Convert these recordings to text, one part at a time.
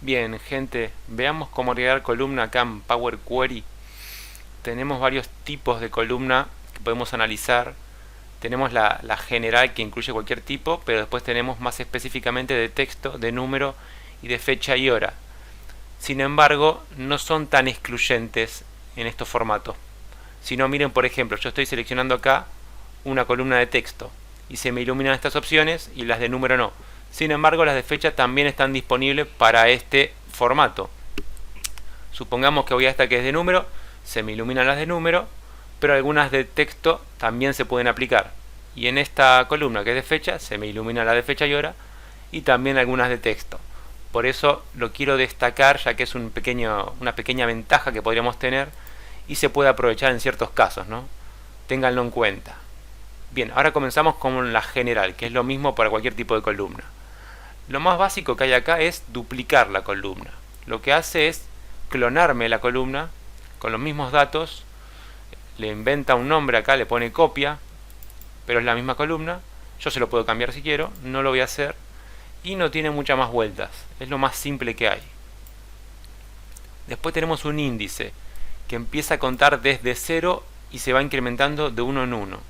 Bien, gente, veamos cómo agregar columna acá en Power Query. Tenemos varios tipos de columna que podemos analizar. Tenemos la general que incluye cualquier tipo, pero después tenemos más específicamente de texto, de número y de fecha y hora. Sin embargo, no son tan excluyentes en estos formatos. Si no, miren, por ejemplo, yo estoy seleccionando acá una columna de texto y se me iluminan estas opciones y las de número no. Sin embargo, las de fecha también están disponibles para este formato. Supongamos que voy a esta que es de número, se me iluminan las de número, pero algunas de texto también se pueden aplicar. Y en esta columna que es de fecha, se me ilumina la de fecha y hora, y también algunas de texto. Por eso lo quiero destacar, ya que es una pequeña ventaja que podríamos tener y se puede aprovechar en ciertos casos, ¿no? Ténganlo en cuenta. Bien, ahora comenzamos con la general, que es lo mismo para cualquier tipo de columna. Lo más básico que hay acá es duplicar la columna. Lo que hace es clonarme la columna con los mismos datos, le inventa un nombre acá, le pone copia, pero es la misma columna. Yo se lo puedo cambiar si quiero, no lo voy a hacer y no tiene muchas más vueltas, es lo más simple que hay. Después tenemos un índice que empieza a contar desde 0 y se va incrementando de uno en uno.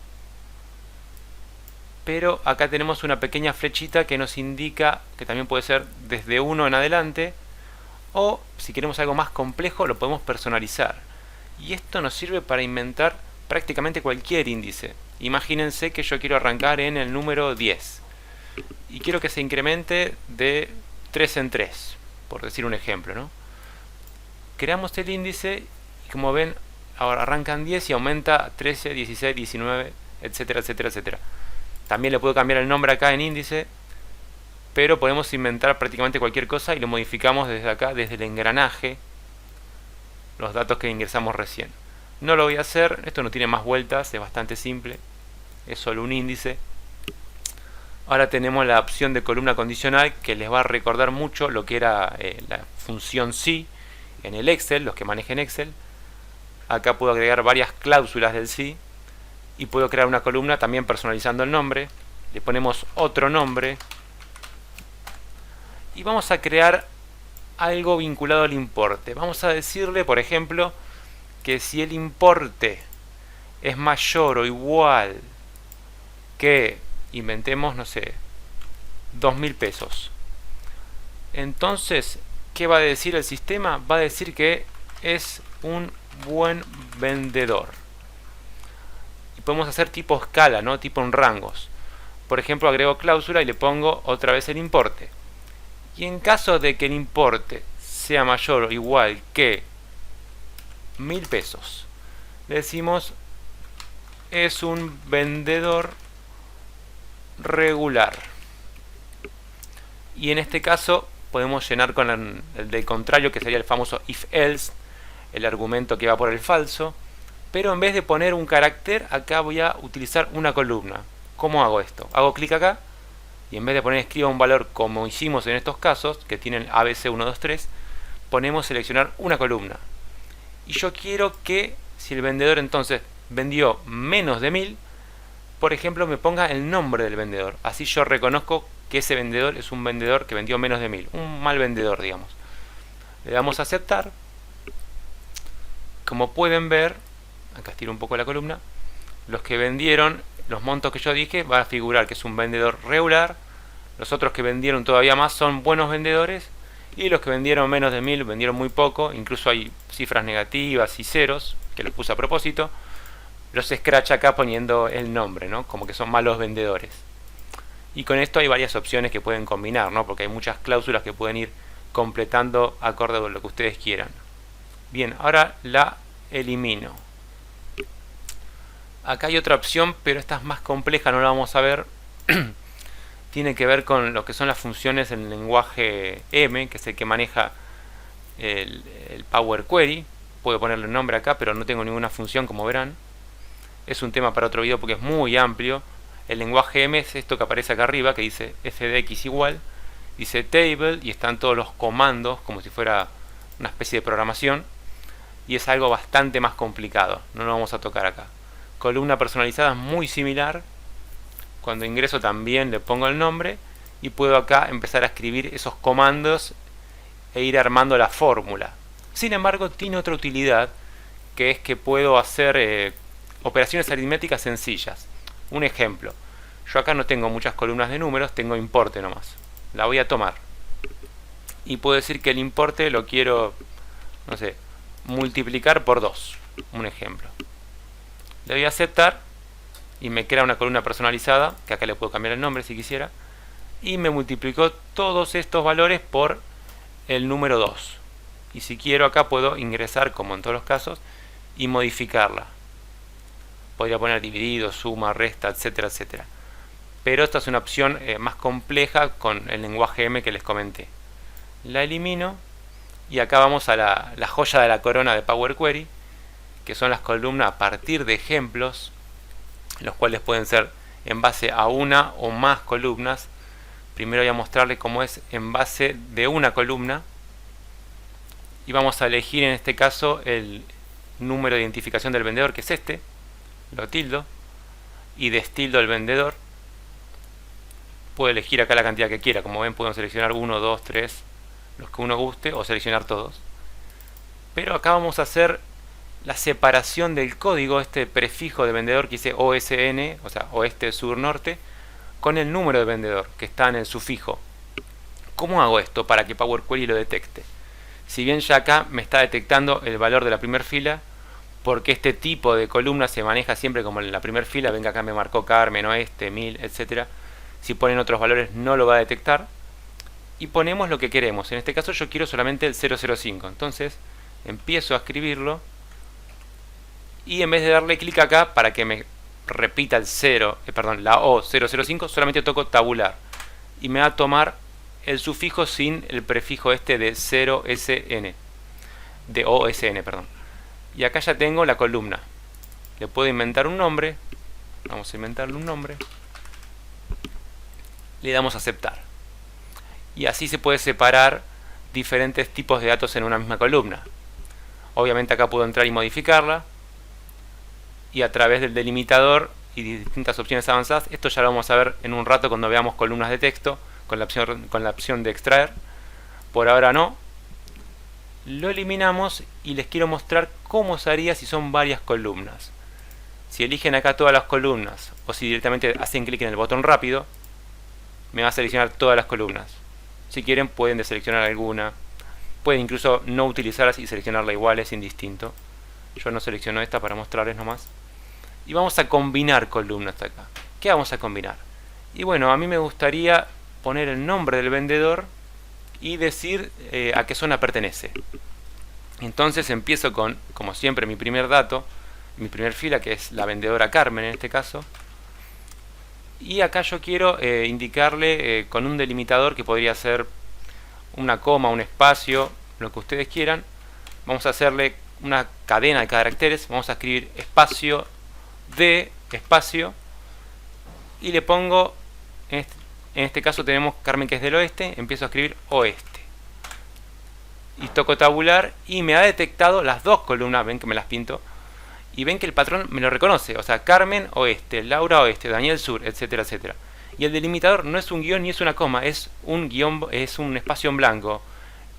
Pero acá tenemos una pequeña flechita que nos indica que también puede ser desde 1 en adelante, o si queremos algo más complejo lo podemos personalizar. Y esto nos sirve para inventar prácticamente cualquier índice. Imagínense que yo quiero arrancar en el número 10 y quiero que se incremente de 3 en 3, por decir un ejemplo, ¿no? Creamos el índice y como ven, ahora arrancan 10 y aumenta a 13, 16, 19, etcétera, etcétera, etcétera. También le puedo cambiar el nombre acá en índice, pero podemos inventar prácticamente cualquier cosa y lo modificamos desde acá, desde el engranaje, los datos que ingresamos recién. No lo voy a hacer, esto no tiene más vueltas, es bastante simple, es solo un índice. Ahora tenemos la opción de columna condicional que les va a recordar mucho lo que era la función si en el Excel, los que manejen Excel. Acá puedo agregar varias cláusulas del si y puedo crear una columna también personalizando el nombre. Le ponemos otro nombre y vamos a crear algo vinculado al importe. Vamos a decirle, por ejemplo, que si el importe es mayor o igual que, inventemos, no sé, 2.000 pesos, entonces, ¿qué va a decir el sistema? Va a decir que es un buen vendedor. Y podemos hacer tipo escala, ¿no? Tipo en rangos. Por ejemplo, agrego cláusula y le pongo otra vez el importe. Y en caso de que el importe sea mayor o igual que 1.000 pesos, le decimos es un vendedor regular. Y en este caso podemos llenar con el del contrario, que sería el famoso if else, el argumento que va por el falso. Pero en vez de poner un carácter, acá voy a utilizar una columna. ¿Cómo hago esto? Hago clic acá y en vez de poner escriba un valor como hicimos en estos casos, que tienen ABC 1, 2, 3, ponemos seleccionar una columna. Y yo quiero que si el vendedor entonces vendió menos de 1.000, por ejemplo, me ponga el nombre del vendedor. Así yo reconozco que ese vendedor es un vendedor que vendió menos de 1.000. Un mal vendedor, digamos. Le damos a aceptar. Como pueden ver, acá estiro un poco la columna, los que vendieron los montos que yo dije va a figurar que es un vendedor regular. Los otros que vendieron todavía más son buenos vendedores. Y los que vendieron menos de 1.000 vendieron muy poco. Incluso hay cifras negativas y ceros, que los puse a propósito. Los escracha acá poniendo el nombre, ¿no? Como que son malos vendedores. Y con esto hay varias opciones que pueden combinar, ¿no? Porque hay muchas cláusulas que pueden ir completando acorde a lo que ustedes quieran. Bien, ahora la elimino. Acá hay otra opción, pero esta es más compleja, no la vamos a ver. Tiene que ver con lo que son las funciones en el lenguaje M, que es el que maneja el Power Query. Puedo ponerle un nombre acá, pero no tengo ninguna función, como verán. Es un tema para otro video porque es muy amplio. El lenguaje M es esto que aparece acá arriba, que dice f de x igual, dice table, y están todos los comandos, como si fuera una especie de programación. Y es algo bastante más complicado, no lo vamos a tocar acá. Columna personalizada es muy similar. Cuando ingreso también le pongo el nombre y puedo acá empezar a escribir esos comandos e ir armando la fórmula. Sin embargo, tiene otra utilidad, que es que puedo hacer operaciones aritméticas sencillas. Un ejemplo, yo acá no tengo muchas columnas de números, tengo importe nomás. La voy a tomar. Y puedo decir que el importe lo quiero, no sé, multiplicar por 2. Un ejemplo. Le doy a aceptar y me crea una columna personalizada, que acá le puedo cambiar el nombre si quisiera. Y me multiplicó todos estos valores por el número 2. Y si quiero acá puedo ingresar, como en todos los casos, y modificarla. Podría poner dividido, suma, resta, etcétera, etcétera. Pero esta es una opción más compleja con el lenguaje M que les comenté. La elimino y acá vamos a la joya de la corona de Power Query, que son las columnas a partir de ejemplos, los cuales pueden ser en base a una o más columnas. Primero voy a mostrarles cómo es en base de una columna y vamos a elegir en este caso el número de identificación del vendedor, que es este, lo tildo y destildo el vendedor. Puedo elegir acá la cantidad que quiera, como ven puedo seleccionar 1, 2, 3, los que uno guste, o seleccionar todos. Pero acá vamos a hacer la separación del código, este prefijo de vendedor que dice OSN, o sea, oeste, sur, norte, con el número de vendedor que está en el sufijo. ¿Cómo hago esto para que Power Query lo detecte? Si bien ya acá me está detectando el valor de la primera fila, porque este tipo de columna se maneja siempre como en la primera fila, ven que acá me marcó Carmen, oeste, 1000, etc. Si ponen otros valores no lo va a detectar. Y ponemos lo que queremos. En este caso yo quiero solamente el 005. Entonces empiezo a escribirlo. Y en vez de darle clic acá para que me repita el 0, la O005, solamente toco tabular. Y me va a tomar el sufijo sin el prefijo este de 0SN. De OSN, perdón. Y acá ya tengo la columna. Le puedo inventar un nombre. Vamos a inventarle un nombre. Le damos a aceptar. Y así se puede separar diferentes tipos de datos en una misma columna. Obviamente acá puedo entrar y modificarla. Y a través del delimitador y distintas opciones avanzadas, esto ya lo vamos a ver en un rato cuando veamos columnas de texto con la opción de extraer. Por ahora no. Lo eliminamos y les quiero mostrar cómo se haría si son varias columnas. Si eligen acá todas las columnas o si directamente hacen clic en el botón rápido, me va a seleccionar todas las columnas. Si quieren pueden deseleccionar alguna, pueden incluso no utilizarlas y seleccionarla igual, es indistinto. Yo no selecciono esta para mostrarles nomás. Y vamos a combinar columnas acá. ¿Qué vamos a combinar? Y bueno, a mí me gustaría poner el nombre del vendedor y decir a qué zona pertenece. Entonces empiezo con, como siempre, mi primer dato, mi primer fila, que es la vendedora Carmen en este caso. Y acá yo quiero indicarle con un delimitador que podría ser una coma, un espacio, lo que ustedes quieran. Vamos a hacerle una cadena de caracteres. Vamos a escribir espacio de espacio y le pongo, en este caso tenemos Carmen que es del oeste, empiezo a escribir oeste y toco tabular y me ha detectado las dos columnas, ven que me las pinto y ven que el patrón me lo reconoce, o sea, Carmen oeste, Laura oeste, Daniel sur, etcétera, etcétera. Y el delimitador no es un guión ni es una coma, es un guión, es un espacio en blanco,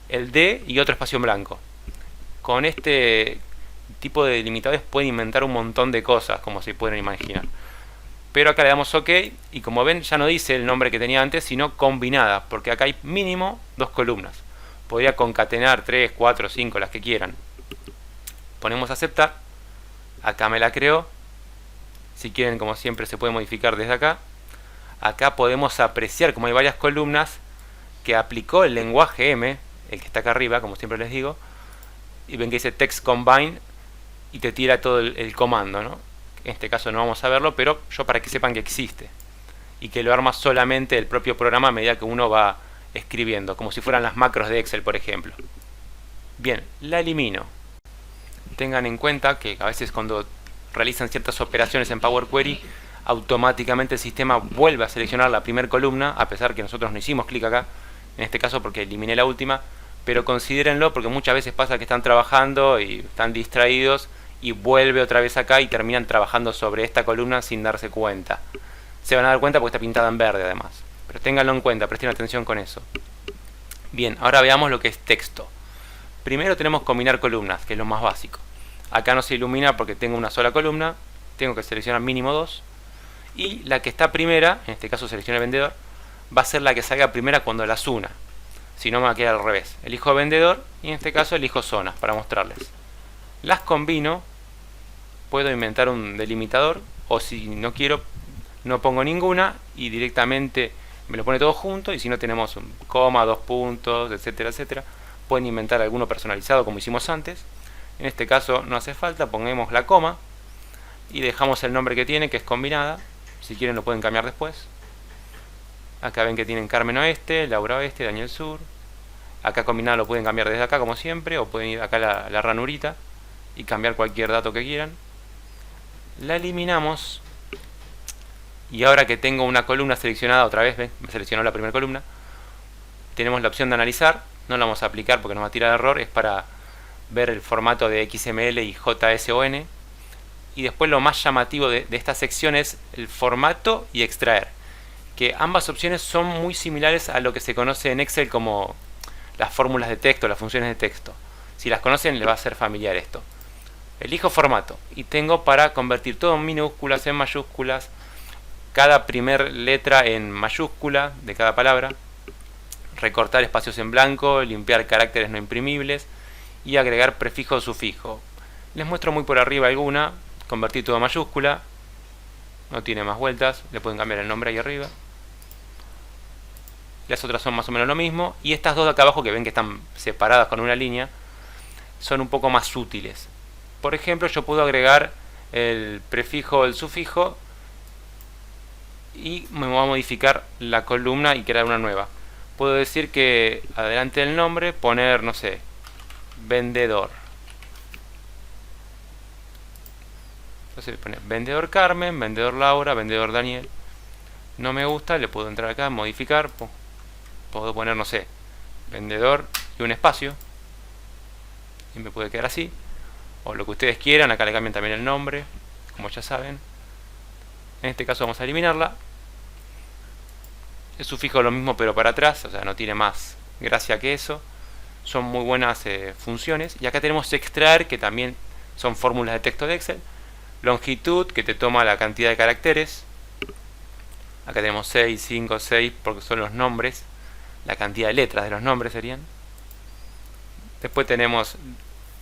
el D y otro espacio en blanco. Con este tipo de delimitadores pueden inventar un montón de cosas, como se pueden imaginar. Pero acá le damos OK y como ven ya no dice el nombre que tenía antes, sino combinada, porque acá hay mínimo dos columnas. Podría concatenar 3, 4, 5, las que quieran. Ponemos aceptar. Acá me la creó. Si quieren, como siempre, se puede modificar desde acá. Acá podemos apreciar, como hay varias columnas, que aplicó el lenguaje M, el que está acá arriba, como siempre les digo. Y ven que dice text combine y te tira todo el comando, ¿no? En este caso no vamos a verlo, pero yo para que sepan que existe y que lo arma solamente el propio programa a medida que uno va escribiendo, como si fueran las macros de Excel, por ejemplo. Bien, la elimino. Tengan en cuenta que a veces cuando realizan ciertas operaciones en Power Query, automáticamente el sistema vuelve a seleccionar la primera columna, a pesar que nosotros no hicimos clic acá, en este caso porque eliminé la última. Pero considérenlo porque muchas veces pasa que están trabajando y están distraídos y vuelve otra vez acá y terminan trabajando sobre esta columna sin darse cuenta. Se van a dar cuenta porque está pintada en verde además. Pero ténganlo en cuenta, presten atención con eso. Bien, ahora veamos lo que es texto. Primero tenemos combinar columnas, que es lo más básico. Acá no se ilumina porque tengo una sola columna, tengo que seleccionar mínimo 2. Y la que está primera, en este caso selecciona el vendedor, va a ser la que salga primera cuando las una. Si no, me va a quedar al revés. Elijo vendedor y en este caso elijo zonas para mostrarles. Las combino, puedo inventar un delimitador, o si no quiero, no pongo ninguna y directamente me lo pone todo junto. Y si no, tenemos un coma, 2 puntos, etcétera, etcétera. Pueden inventar alguno personalizado como hicimos antes. En este caso no hace falta, pongamos la coma y dejamos el nombre que tiene, que es combinada. Si quieren lo pueden cambiar después. Acá ven que tienen Carmen Oeste, Laura Oeste, Daniel Sur. Acá combinado lo pueden cambiar desde acá como siempre, o pueden ir acá a la ranurita y cambiar cualquier dato que quieran. La eliminamos y ahora que tengo una columna seleccionada, otra vez, ¿ven? Me seleccionó la primera columna. Tenemos la opción de analizar, no la vamos a aplicar porque nos va a tirar error, es para ver el formato de XML y JSON. Y después lo más llamativo de esta sección es el formato y extraer, que ambas opciones son muy similares a lo que se conoce en Excel como las fórmulas de texto, las funciones de texto. Si las conocen les va a ser familiar esto. Elijo formato y tengo para convertir todo en minúsculas, en mayúsculas, cada primer letra en mayúscula de cada palabra, recortar espacios en blanco, limpiar caracteres no imprimibles y agregar prefijo o sufijo. Les muestro muy por arriba alguna. Convertir todo en mayúscula, no tiene más vueltas, le pueden cambiar el nombre ahí arriba. Las otras son más o menos lo mismo, y estas dos de acá abajo que ven que están separadas con una línea son un poco más útiles. Por ejemplo, yo puedo agregar el prefijo o el sufijo y me voy a modificar la columna y crear una nueva. Puedo decir que adelante del nombre poner, no sé, vendedor. Entonces pone vendedor Carmen, vendedor Laura, vendedor Daniel. No me gusta, le puedo entrar acá, modificar. Puedo poner, no sé, vendedor y un espacio. Y me puede quedar así. O lo que ustedes quieran, acá le cambian también el nombre, como ya saben. En este caso vamos a eliminarla. El sufijo lo mismo pero para atrás, o sea, no tiene más gracia que eso. Son muy buenas funciones. Y acá tenemos extraer, que también son fórmulas de texto de Excel. Longitud, que te toma la cantidad de caracteres. Acá tenemos 6, 5, 6, porque son los nombres. La cantidad de letras de los nombres serían. Después tenemos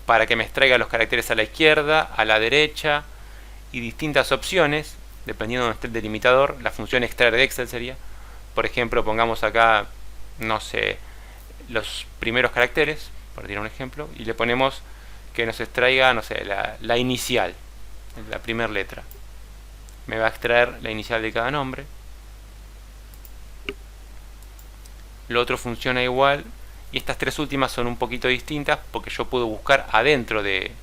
para que me extraiga los caracteres a la izquierda, a la derecha. Y distintas opciones, dependiendo de donde esté el delimitador. La función extraer de Excel sería. Por ejemplo, pongamos acá, no sé, los primeros caracteres, por decir un ejemplo. Y le ponemos que nos extraiga, no sé, la inicial. La primera letra. Me va a extraer la inicial de cada nombre. Lo otro funciona igual. Y estas tres últimas son un poquito distintas porque yo puedo buscar adentro de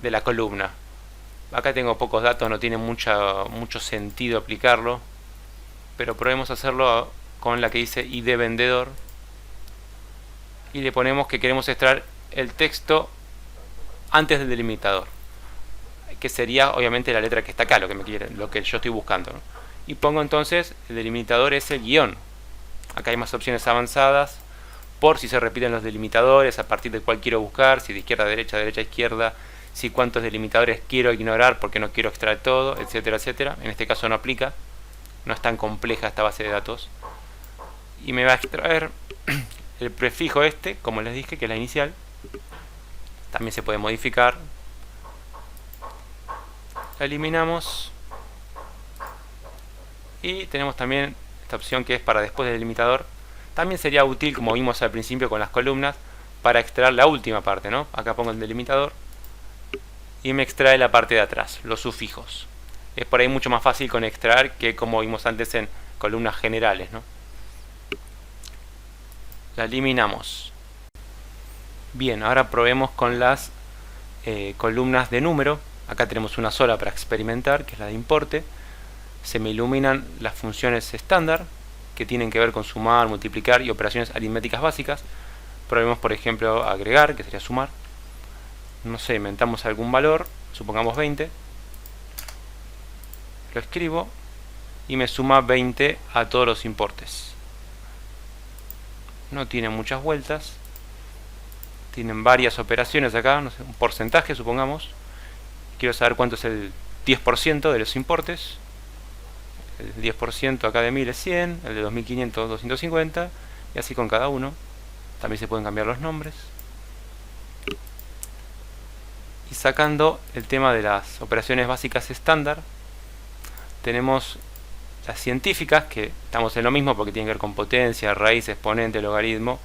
la columna. Acá tengo pocos datos, no tiene mucho sentido aplicarlo. Pero probemos hacerlo con la que dice ID vendedor. Y le ponemos que queremos extraer el texto antes del delimitador, que sería obviamente la letra que está acá, lo que yo estoy buscando, ¿no? Y pongo entonces el delimitador es el guión. Acá hay más opciones avanzadas por si se repiten los delimitadores, a partir de cuál quiero buscar, si de izquierda a derecha, derecha a izquierda, si cuántos delimitadores quiero ignorar porque no quiero extraer todo, etcétera, etcétera. En este caso no aplica, no es tan compleja esta base de datos. Y me va a extraer el prefijo este, como les dije, que es la inicial. También se puede modificar. La eliminamos. Y tenemos también esta opción que es para después del delimitador. También sería útil, como vimos al principio con las columnas, para extraer la última parte, ¿no? Acá pongo el delimitador y me extrae la parte de atrás, los sufijos. Es por ahí mucho más fácil con extraer que como vimos antes en columnas generales, ¿no? La eliminamos. Bien, ahora probemos con las columnas de número. Acá tenemos una sola para experimentar, que es la de importe. Se me iluminan las funciones estándar, que tienen que ver con sumar, multiplicar y operaciones aritméticas básicas. Probemos, por ejemplo, agregar, que sería sumar. No sé, inventamos algún valor, supongamos 20. Lo escribo y me suma 20 a todos los importes. no tiene muchas vueltas, tienen varias operaciones acá, no sé, un porcentaje supongamos. Quiero saber cuánto es el 10% de los importes. El 10% acá de 1000 es 100, el de 2500 250, y así con cada uno. También se pueden cambiar los nombres. Y sacando el tema de las operaciones básicas estándar, tenemos las científicas, que estamos en lo mismo porque tienen que ver con potencia, raíz, exponente, logaritmo.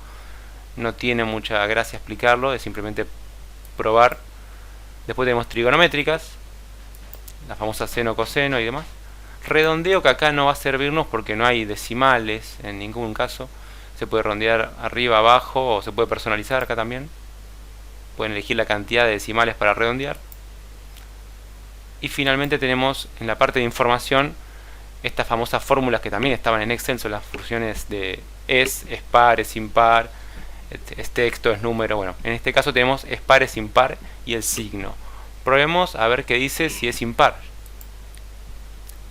No tiene mucha gracia explicarlo, es simplemente probar. Después tenemos trigonométricas, la famosa seno, coseno y demás. Redondeo, que acá no va a servirnos porque no hay decimales en ningún caso. Se puede redondear arriba, abajo, o se puede personalizar acá también. Pueden elegir la cantidad de decimales para redondear. Y finalmente tenemos en la parte de información estas famosas fórmulas que también estaban en Excel, son las funciones de es par, es impar, es texto, es número. Bueno, en este caso tenemos es par, es impar y el signo. Probemos a ver qué dice si es impar.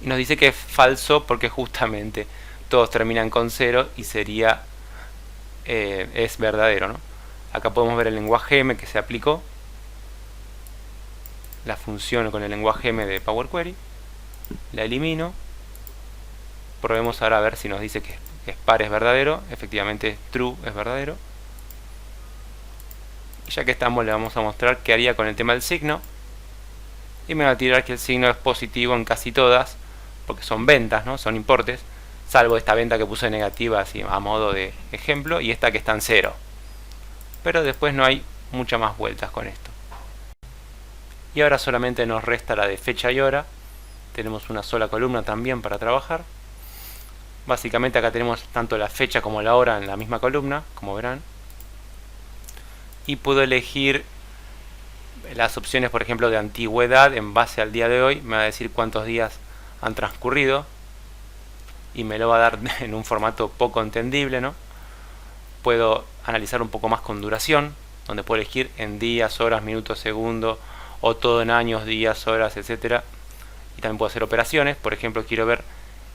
Y nos dice que es falso porque justamente todos terminan con 0 y sería es verdadero, ¿no? Acá podemos ver el lenguaje M que se aplicó, la función con el lenguaje M de Power Query. La elimino. Probemos ahora a ver si nos dice que es par, es verdadero. Efectivamente true, es verdadero. Y ya que estamos, le vamos a mostrar qué haría con el tema del signo. Y me va a tirar que el signo es positivo en casi todas, porque son ventas, ¿no? Son importes, salvo esta venta que puse negativa así a modo de ejemplo, y esta que está en 0. Pero después no hay muchas más vueltas con esto. Y ahora solamente nos resta la de fecha y hora. Tenemos una sola columna también para trabajar. Básicamente acá tenemos tanto la fecha como la hora en la misma columna, como verán. Y puedo elegir las opciones, por ejemplo, de antigüedad en base al día de hoy. Me va a decir cuántos días han transcurrido y me lo va a dar en un formato poco entendible, ¿no? Puedo analizar un poco más con duración, donde puedo elegir en días, horas, minutos, segundos, o todo en años, días, horas, etcétera. Y también puedo hacer operaciones. Por ejemplo, quiero ver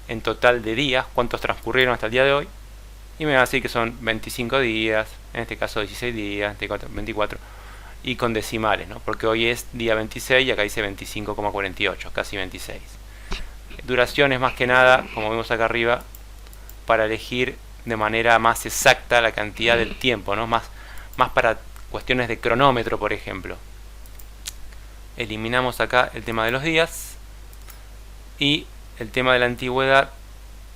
en total de días cuántos transcurrieron hasta el día de hoy, y me va a decir que son 25 días, en este caso 16 días, 24, y con decimales, ¿no? Porque hoy es día 26 y acá dice 25,48, casi 26. Duración es más que nada, como vemos acá arriba, para elegir de manera más exacta la cantidad del tiempo, ¿no? Más para cuestiones de cronómetro, por ejemplo. Eliminamos acá el tema de los días, y el tema de la antigüedad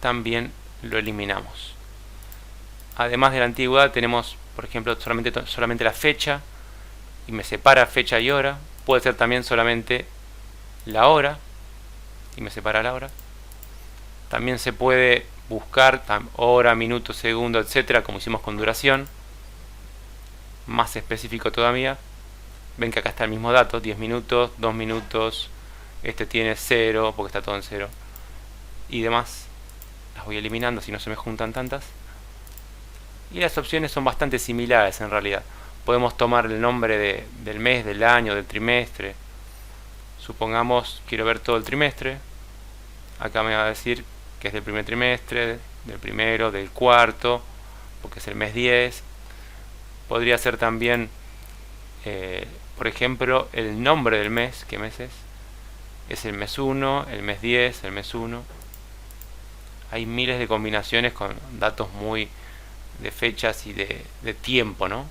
también lo eliminamos. Además de la antigüedad tenemos, por ejemplo, solamente la fecha, y me separa fecha y hora. Puede ser también solamente la hora, y me separa la hora. También se puede buscar hora, minuto, segundo, etcétera, como hicimos con duración. Más específico todavía. Ven que acá está el mismo dato, 10 minutos, 2 minutos, este tiene 0 porque está todo en 0. Y demás. Las voy eliminando si no se me juntan tantas. Y las opciones son bastante similares en realidad. Podemos tomar el nombre del mes, del año, del trimestre. Supongamos quiero ver todo el trimestre. Acá me va a decir que es del primer trimestre, del primero, del cuarto, porque es el mes 10. Podría ser también, por ejemplo, el nombre del mes. ¿Qué mes es? Es el mes 1, el mes 10, el mes 1. Hay miles de combinaciones con datos muy de fechas y de tiempo, ¿no?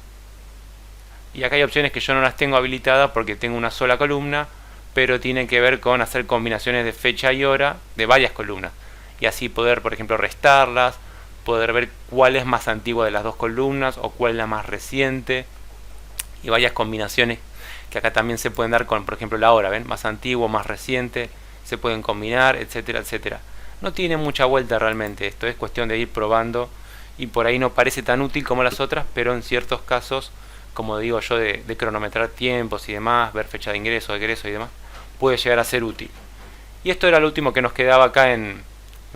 Y acá hay opciones que yo no las tengo habilitadas porque tengo una sola columna, pero tienen que ver con hacer combinaciones de fecha y hora de varias columnas. Y así poder, por ejemplo, restarlas, poder ver cuál es más antigua de las dos columnas o cuál es la más reciente. Y varias combinaciones que acá también se pueden dar con, por ejemplo, la hora, ¿ven? Más antiguo, más reciente, se pueden combinar, etcétera, etcétera. No tiene mucha vuelta realmente, esto es cuestión de ir probando, y por ahí no parece tan útil como las otras, pero en ciertos casos, como digo yo, de cronometrar tiempos y demás, ver fecha de ingreso, egreso y demás, puede llegar a ser útil. Y esto era lo último que nos quedaba acá en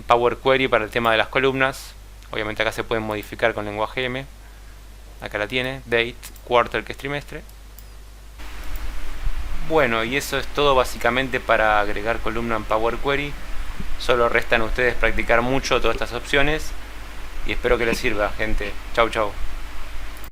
Power Query para el tema de las columnas. Obviamente acá se pueden modificar con lenguaje M. Acá la tiene, date, quarter, que es trimestre. Bueno, y eso es todo básicamente para agregar columna en Power Query. Solo restan ustedes practicar mucho todas estas opciones y espero que les sirva, gente. Chau, chau.